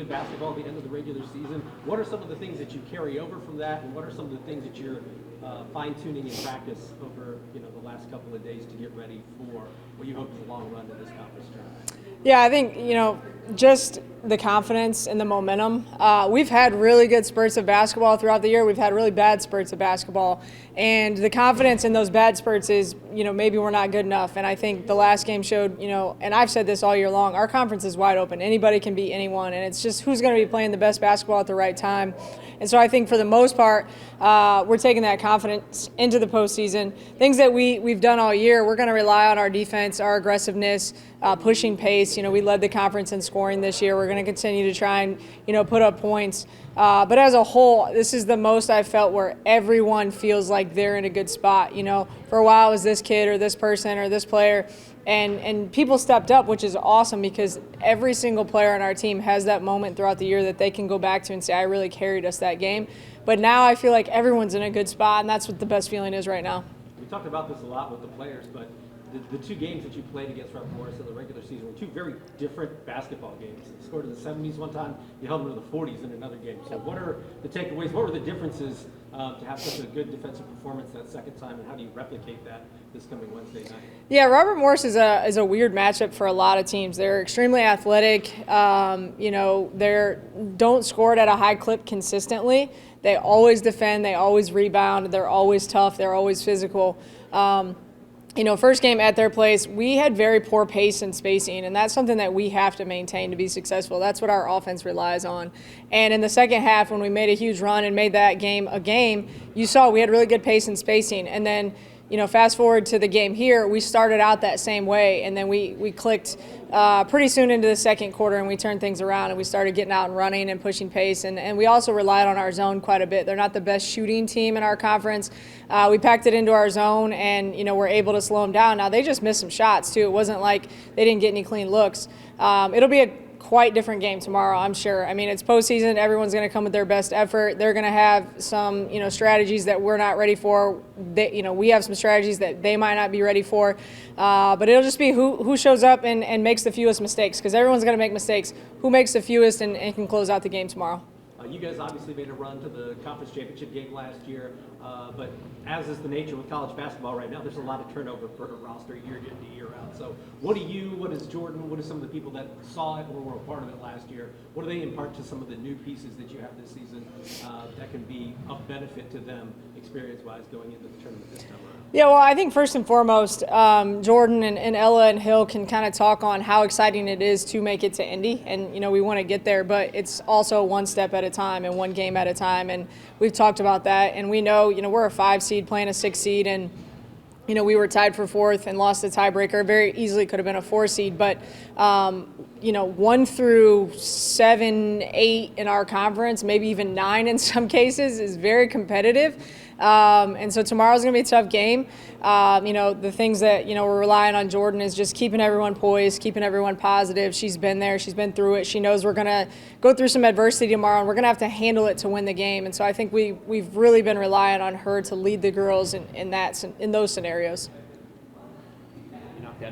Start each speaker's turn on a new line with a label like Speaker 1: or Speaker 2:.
Speaker 1: good basketball at the end of the regular season. What are some of the things that you carry over from that, and what are some of the things that you're fine-tuning in practice over the last couple of days to get ready for what you hope is a long run to this conference tournament?
Speaker 2: Yeah, I think, just the confidence and the momentum. We've had really good spurts of basketball throughout the year. We've had really bad spurts of basketball. And the confidence in those bad spurts is, maybe we're not good enough. And I think the last game showed, and I've said this all year long, our conference is wide open. Anybody can beat anyone. And it's just who's going to be playing the best basketball at the right time. And so I think for the most part, we're taking that confidence into the postseason. Things that we've done all year, we're going to rely on our defense, our aggressiveness, pushing pace. We led the conference in scoring this year. We're going to continue to try and, put up points. But as a whole, this is the most I've felt where everyone feels like they're in a good spot. For a while it was this kid or this person or this player. And people stepped up, which is awesome because every single player on our team has that moment throughout the year that they can go back to and say, I really carried us that game. But now I feel like everyone's in a good spot, and that's what the best feeling is right now.
Speaker 1: We talked about this a lot with the players, but the two games that you played against Rob Morris in the regular season were two very different basketball games. You scored in the 70s one time, you held them to the 40s in another game. So what are the takeaways? What were the differences to have such a good defensive performance that second time, and how do you replicate that this coming Wednesday night?
Speaker 2: Yeah, Robert Morris is a weird matchup for a lot of teams. They're extremely athletic. They don't score it at a high clip consistently. They always defend. They always rebound. They're always tough. They're always physical. First game at their place, we had very poor pace and spacing, and that's something that we have to maintain to be successful. That's what our offense relies on. And in the second half, when we made a huge run and made that game a game, you saw we had really good pace and spacing. And then, fast forward to the game here, we started out that same way, and then we clicked pretty soon into the second quarter, and we turned things around, and we started getting out and running and pushing pace. And we also relied on our zone quite a bit. They're not the best shooting team in our conference. We packed it into our zone, and, we're able to slow them down. Now, they just missed some shots, too. It wasn't like they didn't get any clean looks. It'll be a quite different game tomorrow, I'm sure. I mean, it's postseason. Everyone's going to come with their best effort. They're going to have some, strategies that we're not ready for. We have some strategies that they might not be ready for. But it'll just be who shows up and makes the fewest mistakes, because everyone's going to make mistakes. Who makes the fewest and can close out the game tomorrow.
Speaker 1: You guys obviously made a run to the conference championship game last year, but as is the nature with college basketball right now, there's a lot of turnover for a roster year in to year out. So what is Jordan, what are some of the people that saw it or were a part of it last year, what do they impart to some of the new pieces that you have this season that can be of benefit to them experience-wise going into the tournament this time around?
Speaker 2: Yeah, well, I think first and foremost, Jordan and Ella and Hill can kind of talk on how exciting it is to make it to Indy. And, we want to get there, but it's also one step at a time and one game at a time. And we've talked about that. And we know, we're a 5 seed playing a 6 seed. And, we were tied for 4th and lost the tiebreaker. Very easily could have been a 4 seed. But, 1 through 7, 8 in our conference, maybe even 9 in some cases, is very competitive. And so tomorrow's going to be a tough game. The things that, we're relying on Jordan is just keeping everyone poised, keeping everyone positive. She's been there. She's been through it. She knows we're going to go through some adversity tomorrow, and we're going to have to handle it to win the game. And so I think we've really been relying on her to lead the girls in those scenarios.